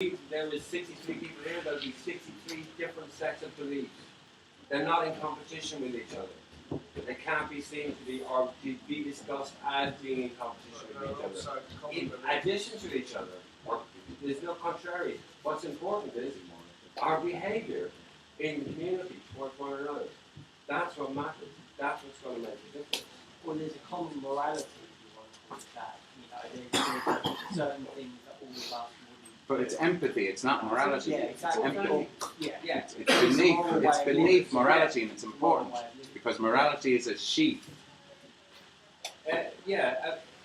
there is 63 people here, there'll be 63 different sets of beliefs. They're not in competition with each other. They can't be seen to be or to be discussed as being in competition with each other. In addition to each other, there's no contrary. What's important is our behaviour in the community towards one another. That's what matters. That's what's going to make a difference. Well, there's a common morality, if you want to call it that. There's certain things that all of us wouldn't. But it's empathy, it's not morality. Yeah, exactly. It's beneath morality, and it's important because morality is a sheath.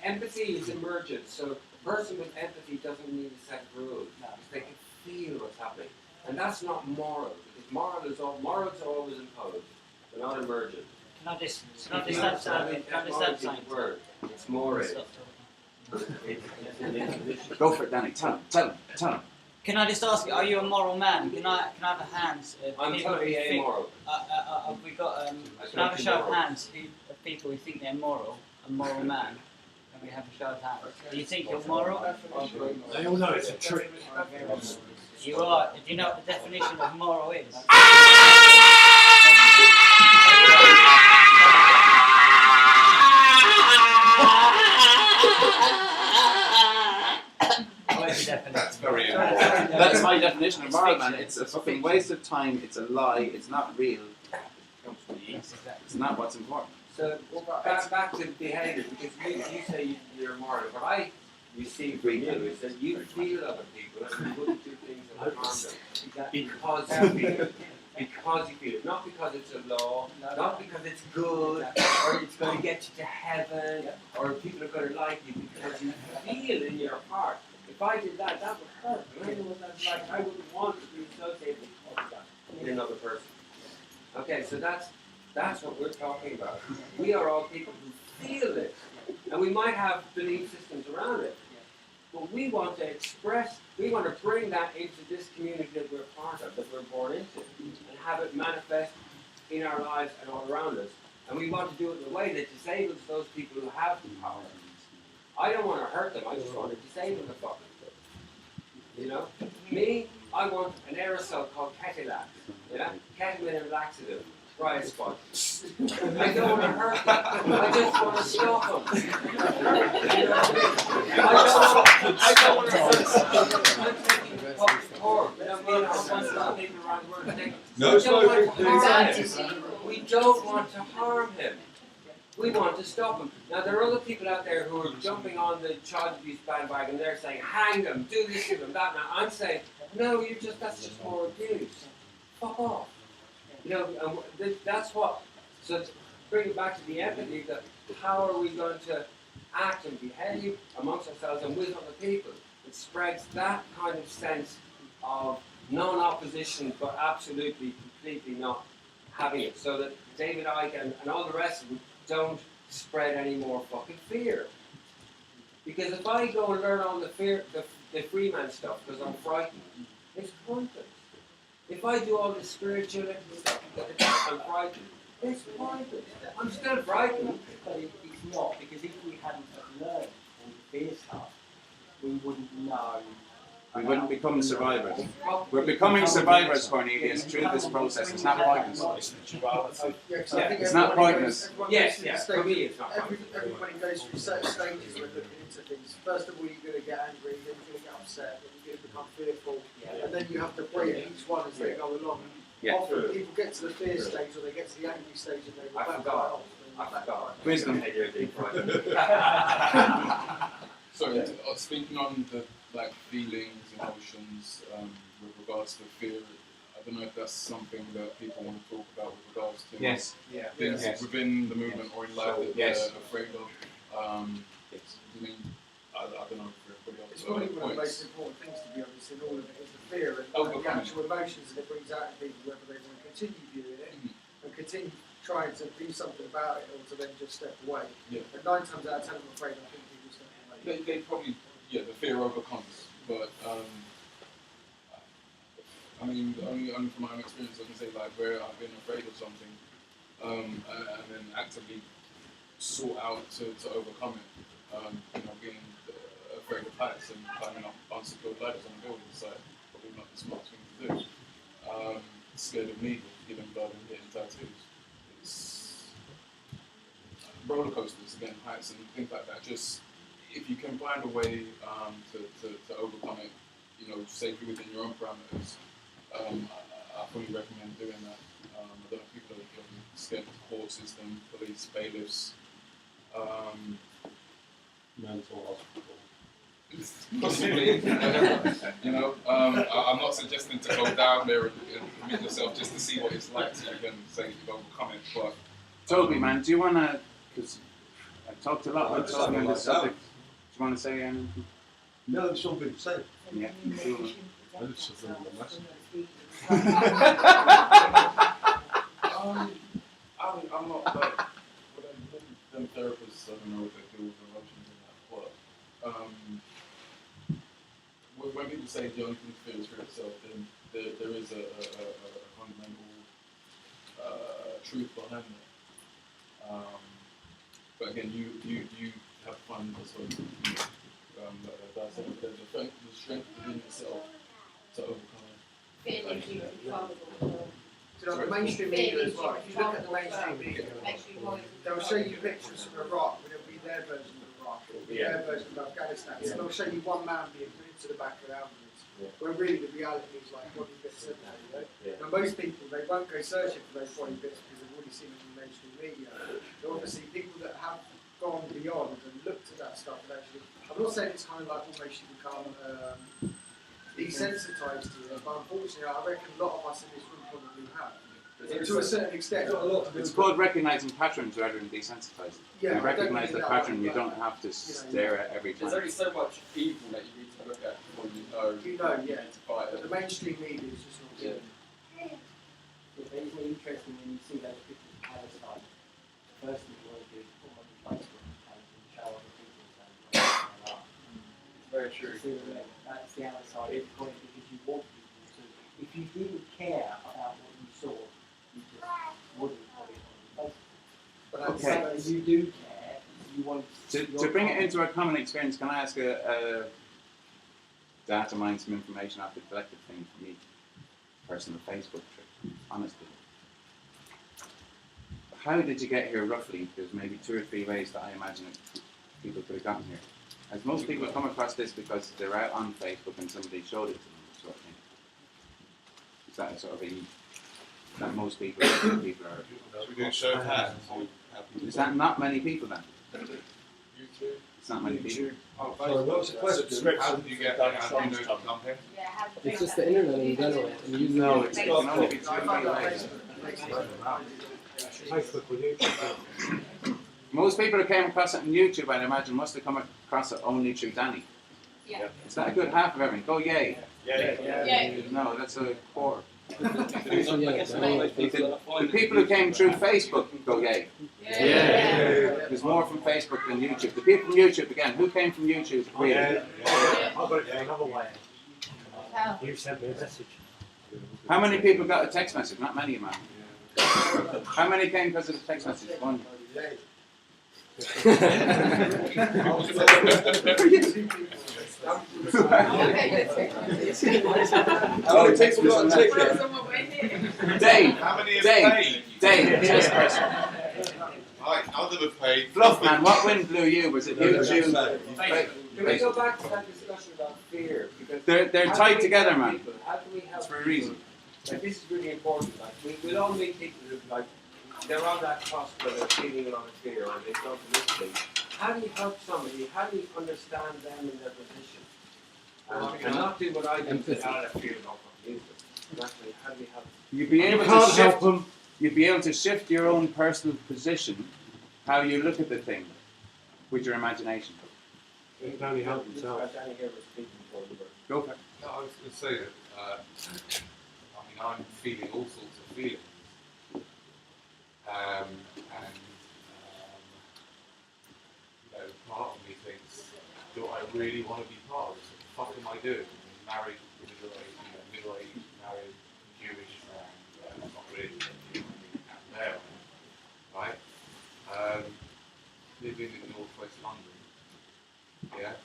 Empathy is emergent. So a person with empathy doesn't need a set of rules. They can feel what's happening, and that's not moral. Because morals are always imposed. They're not emergent. Can I just add something? It's more. Go for it, Danny. Tell him. Can I just ask you, are you a moral man? Can I have a hand? I'm totally amoral. We got. Can I have a show of hands of people who think they're moral? A moral man. Can we have a show of hands? Do you think you're moral? They all know it's a trick. You are. Do you know what the definition of moral is? That's very important. That's my definition of moral, man. It's a fucking waste of time. It's a lie. It's not real. It's not what's important. So back to behaviour, because you say you're moral, but I receive from you is that you feel other people and you wouldn't do things that would harm them because you feel it. Because you feel it, not because it's a law, not because it's good, or it's going to get you to heaven, or people are going to like you, because you feel in your heart. If I did that, that would hurt. And I know what that's like. I wouldn't want to be associated with another person. Okay, so that's what we're talking about. We are all people who feel it, and we might have belief systems around it. But we want to express, we want to bring that into this community that we're part of, that we're born into, and have it manifest in our lives and all around us. And we want to do it in a way that disables those people who have the power. I don't want to hurt them, I just want to disable the fucking thing. You know? Me, I want an aerosol called Ketilax. Yeah? Ketamine and laxative. Riot spot. I don't want to hurt them. I just want to stop them. You know what I mean? I don't want to hurt them. I'm taking public court. I don't mean I want to stop people around the world. No We don't want to harm him. We want to stop him. Now there are other people out there who are jumping on the child abuse bandwagon. They're saying, hang them, do this to them, that. Now I'm saying, no, that's just more abuse. Fuck off. You know, that's what. So to bring it back to the empathy, that how are we going to act and behave amongst ourselves and with other people? It spreads that kind of sense of non-opposition, but absolutely, completely not having it. So that David Icke and all the rest of them don't spread any more fucking fear. Because if I go and learn all the Freeman stuff because I'm frightened, it's pointless. If I do all the spirituality stuff because I'm frightened, it's pointless. I'm still frightened. But it's not, because if we hadn't learned all the fear stuff, we wouldn't know. We wouldn't become survivors. We're becoming survivors, Cornelius, through this process. It's not pointless. It's not pointless. Yes, for me it's not Everybody goes through certain stages when looking into things. First of all, you're going to get angry, then you're going to get upset, then you're going to become fearful, and then you have to break each one as they go along. Often people get to the fear stage or they get to the angry stage and they I forgot. Wisdom. So, speaking on the feelings, emotions, with regards to fear, I don't know if that's something that people want to talk about with regards to things within the movement or in life that they're afraid of. I mean, I don't know if everybody else. It's probably one of the most important things, to be honest, in all of it is the fear and the actual emotions that it brings out in people, whether they want to continue viewing it and continue trying to do something about it or to then just step away. And 9 times out of 10, I'm afraid, I think people step away. They probably, the fear overcomes, but I mean, only from my own experience, I can say where I've been afraid of something, and then actively sought out to overcome it. Being afraid of heights and climbing up unsecured ladders on a building site. Probably not the smartest thing to do. Scared of needles, giving blood and getting tattoos. It's roller coasters again, heights and things like that. Just if you can find a way to overcome it, you know, safely within your own parameters, I fully recommend doing that. I don't know if people are scared of the court system, police, bailiffs. Mental hospital. Possibly, you know, I'm not suggesting to go down there and commit yourself just to see what it's like so you can say you've overcome it, but... Toby, man, do you want to, because I talked a lot about Toby on this subject, do you want to say anything? No, it's all been said. Yeah, cool. I just fulfilled the message. I'm not like, them therapists, I don't know if they deal with emotions and that, but when people say the only thing to fear is fear itself, then there is a fundamental truth behind that. But again, you have fun as well. Like I said, there's the strength within yourself to overcome it. So the mainstream media as well, if you look at the mainstream media, they'll show you pictures from Iraq, but it'll be their version of Iraq, it'll be their version of Afghanistan. So they'll show you one man being put into the back of an ambulance, when really the reality is like body bits everywhere, you know? Now most people, they won't go searching for those body bits because they've already seen it in the mainstream media. But obviously people that have gone beyond and looked at that stuff and actually, I'm not saying it's kind of like almost you become desensitized to it, but unfortunately I reckon a lot of us in this room probably have. To a certain extent. It's called recognizing patterns rather than desensitizing. Yeah, you recognize the pattern, you don't have to stare at every time. There's only so much evil that you need to look at before you know yeah. to fight it. The mainstream media is just not good. It's very interesting when you see those pictures of Palestine. The first thing you want to do is put them on your Facebook page and show other people saying what they are. It's very true. So that's the other side of the coin because you want people to. If you didn't care about what you saw, you just wouldn't put it on your Facebook. But I'm saying you do care. You want to bring it into a common experience, can I ask a data mine some information off the collective thing for me? Personal Facebook trip, honestly. How did you get here roughly? There's maybe 2 or 3 ways that I imagine people could have gotten here. As most people come across this because they're out on Facebook and somebody showed it to them, sort of thing. Is that a sort of a that most people are? We do show hands. Is that not many people then? YouTube. It's not many people. Sorry, what was the question? How did you get there? How do you know to come here? It's just the internet in general. And you No, it can only be 2 or 3 ways. Facebook or YouTube. Most people who came across it on YouTube, I'd imagine, must have come across it only through Danny. Yeah. Is that a good half of everything? Go yay. Yeah. No, that's a quarter. yeah, The people who came through Facebook go yay. There's more from Facebook than YouTube. The people from YouTube, again, who came from YouTube? Really? I've got it another way. You sent me a message. How many people got a text message? Not many, man. How many came because of the text message? 1. Dave. How many have Dave. paid? Dave, this person. Right, other have paid. Fluff man, what wind blew you? Was it YouTube? Can we go back to that discussion about fear? Because They're tied together, man. How do we help That's for a reason. Like, this is really important. Like, we'll all meet people who, like, they're on that cusp where they're feeling a lot of fear or they've done this thing. How do you help somebody? How do you understand them in their position? And not do what I do, but out of fear, not from Actually, how do you help? You'd be able to shift. You'd be able to shift your own personal position, how you look at the thing, with your imagination. You can only help yourself. Danny here was speaking for you. Go for it. No, I was going to say that, I'm feeling all sorts of feelings. Part of me thinks, do I really want to be part of this? What the fuck am I doing? I'm married, middle-aged, married, Jewish, not really, there, right? Living in northwest London, yeah?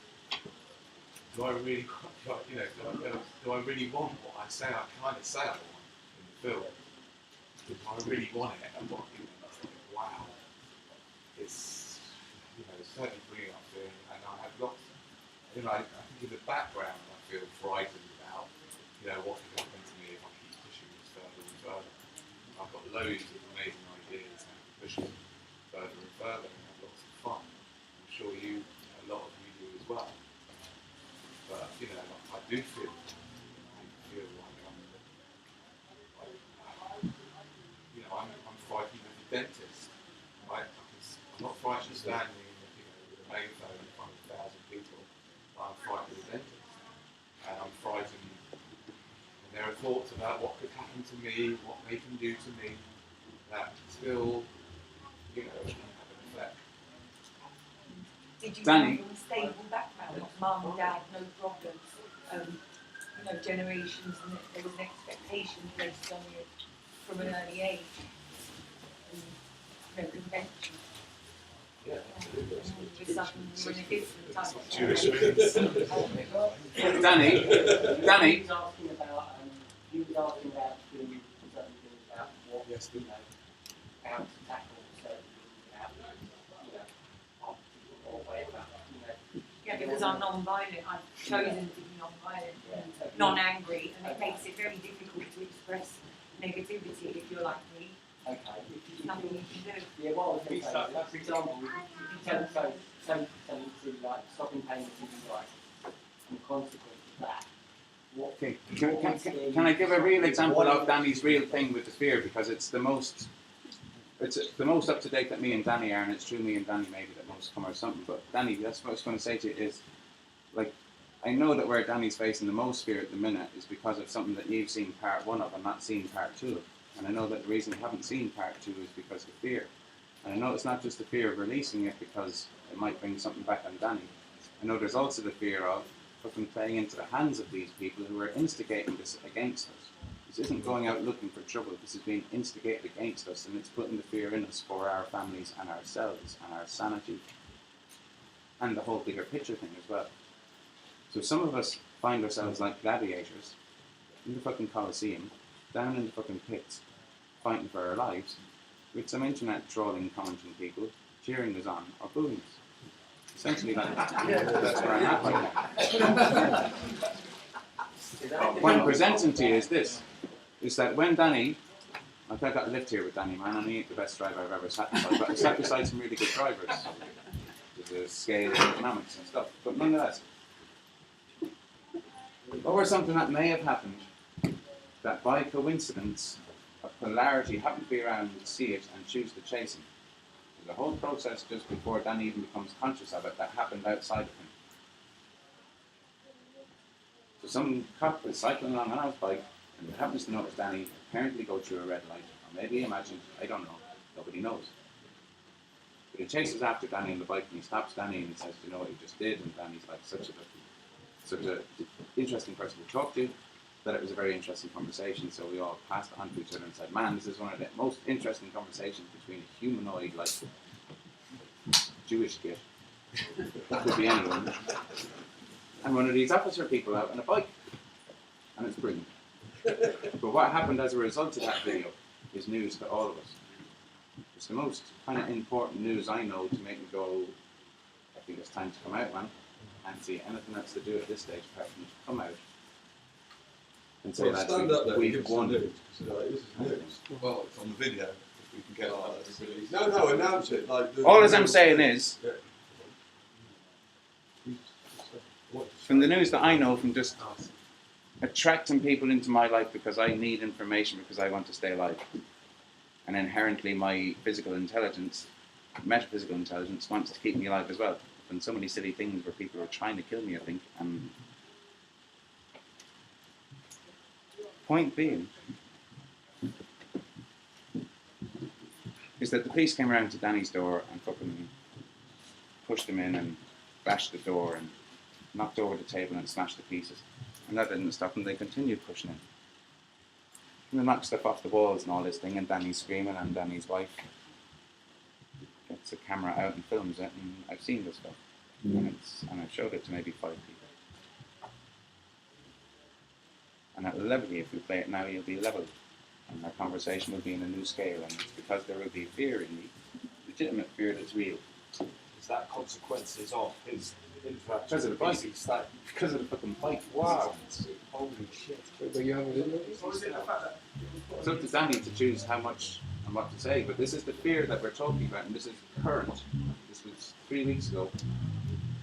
do I really, do I really want what I say? I kind of say I want in the film. Do I really want it? And what, it's like, wow, it's, it's certainly bringing up fear, and I have lots. I think in the background I feel frightened about, what could happen to me if I keep pushing this further and further. I've got loads of amazing ideas and pushing further and further, and have lots of fun. I'm sure a lot of you do as well. But I do feel like I'm frightened of the dentist. Right? I'm not frightened of standing, with a megaphone in front of 1,000 people. I'm frightened of the dentist, and I'm frightened. And there are thoughts about what could happen to me, what they can do to me, that still, can have an effect. Did you Danny? come from a stable background, like mum, dad, no problems, generations, and there was an expectation placed on you from an early age, and, convention. Yeah, absolutely. With something we're in a different type of Jewish Danny? He was asking about doing certain things about what, how to tackle certain things about, or whatever, Yeah, because I'm non-violent, I've chosen to be non-violent, non-angry, and it makes it very difficult to express negativity if you're like me. Okay. There's nothing you can do. Yeah, what I was going to say is, for example, if you tell them to like stopping paying the TV rights, and the consequence of that, what? Okay. Can I give a real example of Danny's real thing with the fear, because it's the most up to date that me and Danny are, and it's true me and Danny maybe that most come or something. But Danny, that's what I was going to say to you is, like, I know that where Danny's facing the most fear at the minute is because of something that you've seen part 1 of and not seen part 2 of. And I know that the reason you haven't seen part 2 is because of fear. And I know it's not just the fear of releasing it because it might bring something back on Danny. I know there's also the fear of fucking playing into the hands of these people who are instigating this against us. This isn't going out looking for trouble, this is being instigated against us, and it's putting the fear in us for our families and ourselves and our sanity and the whole bigger picture thing as well. So some of us find ourselves like gladiators in the fucking Colosseum, down in the fucking pits, fighting for our lives, with some internet trolling, commenting people, cheering us on, or booing us. Essentially, that's where I'm at right now. What I'm presenting to you is this, is that when Danny, like I got a lift here with Danny, man, and he ain't the best driver I've ever sat beside, but I sat beside some really good drivers. There's a scale of economics and stuff, but nonetheless, over something that may have happened, that by coincidence, a polarity happened to be around and see it and choose to chase him. There's a whole process just before Danny even becomes conscious of it that happened outside of him. So some cop is cycling along on his bike and happens to notice Danny apparently go through a red light, or maybe imagined, I don't know, nobody knows. But he chases after Danny on the bike and he stops Danny and he says, do you know what you just did? And Danny's like such an interesting person to talk to, that it was a very interesting conversation. So we all passed on to each other and said, man, this is one of the most interesting conversations between a humanoid, like, Jewish kid, that could be anyone, and one of these officer people out on a bike. And it's brilliant. But what happened as a result of that video is news to all of us. It's the most kind of important news I know to make me go, I think it's time to come out, man. And see anything else to do at this stage apart from just come out and say that we've won. This is news. Well, it's on the video. If we can get that released. No, announce it. All as I'm saying is, from the news that I know, from just attracting people into my life because I need information because I want to stay alive, and inherently my physical intelligence, metaphysical intelligence, wants to keep me alive as well. And so many silly things where people are trying to kill me, I think. And point being is that the police came around to Danny's door and fucking pushed him in and bashed the door and knocked over the table and smashed the pieces. And that didn't stop them, they continued pushing him. And they knocked stuff off the walls and all this thing, and Danny's screaming, and Danny's wife gets the camera out and films it, and I've seen this stuff. And I've showed it to maybe 5 people. And at level, if you play it now, you'll be leveled. And our conversation will be in a new scale, and it's because there will be fear in me, legitimate fear that's real. Is that consequences of his interaction? Because of the bike. Because of the fucking bike. Wow. Holy shit. But you haven't done it? Or is it the fact that It's up to Danny to choose how much and what to say, but this is the fear that we're talking about, and this is current. This was 3 weeks ago.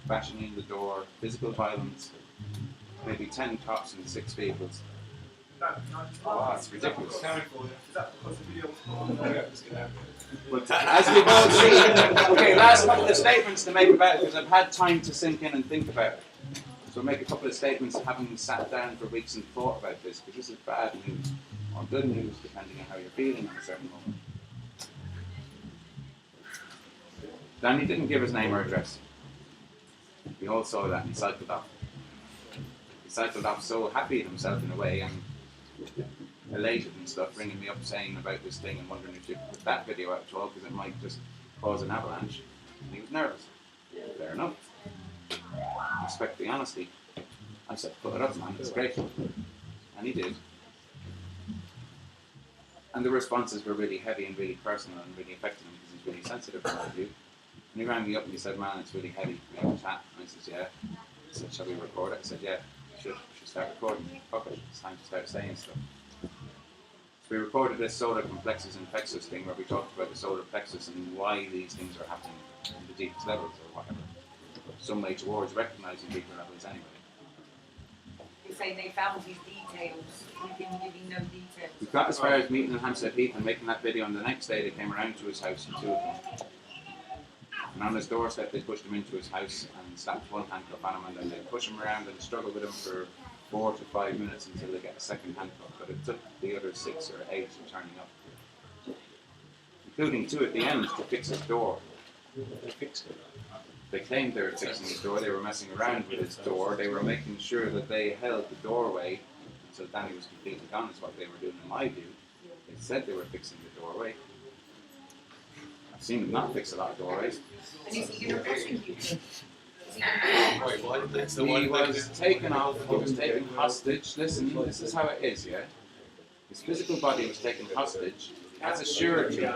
Bashing in the door, physical violence, maybe 10 cops and 6 vehicles. Oh, it's ridiculous. is that because the video was But as we've all seen, okay, last couple of statements to make about it, because I've had time to sink in and think about it. So I'll make a couple of statements having sat down for weeks and thought about this, because this is bad news, or good news, depending on how you're feeling at a certain moment. Danny didn't give his name or address. We all saw that and he cycled off. He cycled off so happy at himself in a way and elated and stuff, ringing me up saying about this thing and wondering if you could put that video out at all because it might just cause an avalanche. And he was nervous. Fair enough. Respect the honesty. I said, put it up, man, it's great. And he did. And the responses were really heavy and really personal and really affected him because he's really sensitive to my view. And he rang me up and he said, man, it's really heavy. We have a chat. And I said, yeah. He said, shall we record it? I said, yeah, we should start recording. Fuck it, it's time to start saying stuff. So we recorded this solar complexus and plexus thing where we talked about the solar plexus and why these things are happening in the deepest levels or whatever. Some way towards recognising deeper levels anyway. You're saying they found these details, we didn't give you no details. We got as far as meeting in Hampstead Heath and making that video, and the next day they came around to his house, and 2 of them. And on his doorstep they pushed him into his house and slapped one handcuff on him, and then they push him around and struggle with him for 4 to 5 minutes until they get a second handcuff, but it took the other 6 or 8 turning up. Including 2 at the end to fix his door. They fixed it. They claimed they were fixing his door, they were messing around with his door, they were making sure that they held the doorway until Danny was completely gone, is what they were doing in my view. They said they were fixing the doorway. I've seen them not fix a lot of doorways. And is he going to prosecute him? Wait, why did they? He was taken off, he was taken hostage. Listen, this is how it is, yeah? His physical body was taken hostage as a surety.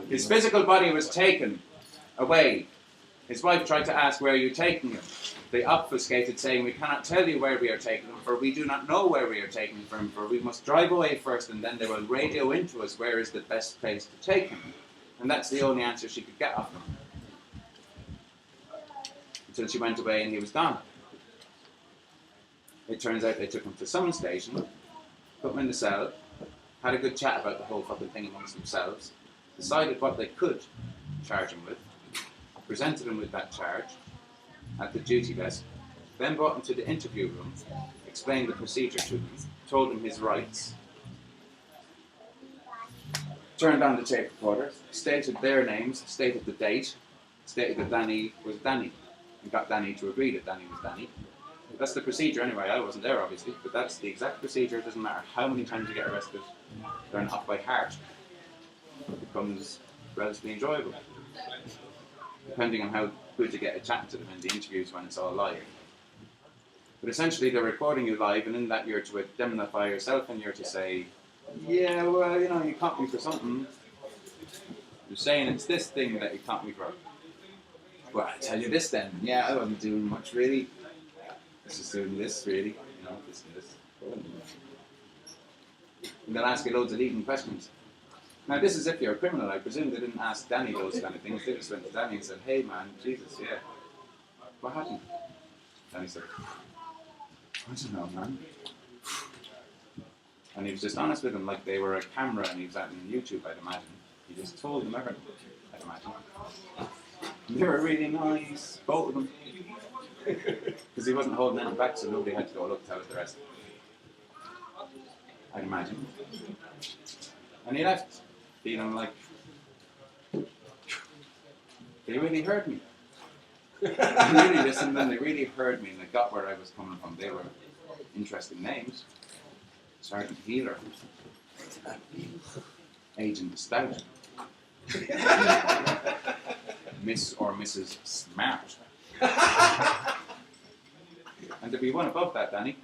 His physical body was taken away. His wife tried to ask, where are you taking him? They obfuscated, saying, we cannot tell you where we are taking him, for we do not know where we are taking him, for we must drive away first, and then they will radio into us where is the best place to take him. And that's the only answer she could get off him. Until she went away and he was gone. It turns out they took him to some station, put him in the cell, had a good chat about the whole fucking thing amongst themselves, decided what they could charge him with, presented him with that charge at the duty desk, then brought him to the interview room, explained the procedure to him, told him his rights, turned on the tape recorder, stated their names, stated the date, stated that Danny was Danny, and got Danny to agree that Danny was Danny. That's the procedure anyway. I wasn't there obviously, but that's the exact procedure. It doesn't matter how many times you get arrested, learn it off by heart. It becomes relatively enjoyable, depending on how good you get at chatting to them in the interviews when it's all live. But essentially they're recording you live, and in that you're to indemnify yourself and you're to say, yeah, well, you know, you caught me for something. You're saying it's this thing that you caught me for. Well, I tell you this then. Yeah, I wasn't doing much really. I was just doing this really, you know, this and this. And they'll ask you loads of leading questions. Now this is if you're a criminal. I presume they didn't ask Danny those kind of things. They just went to Danny and said, hey man, Jesus, yeah. What happened? Danny said, I don't know, man. And he was just honest with them like they were a camera and he was out on YouTube, I'd imagine. He just told them everything, I'd imagine. And they were really nice, both of them. Because he wasn't holding anything back, so nobody had to go, look, tell us the rest. I'd imagine. And he left, feeling like, they really heard me. They really listened and they really heard me and they got where I was coming from. They were interesting names. Sergeant Healer, Agent Stout, Miss or Mrs. Smart. And to be one above that, Danny,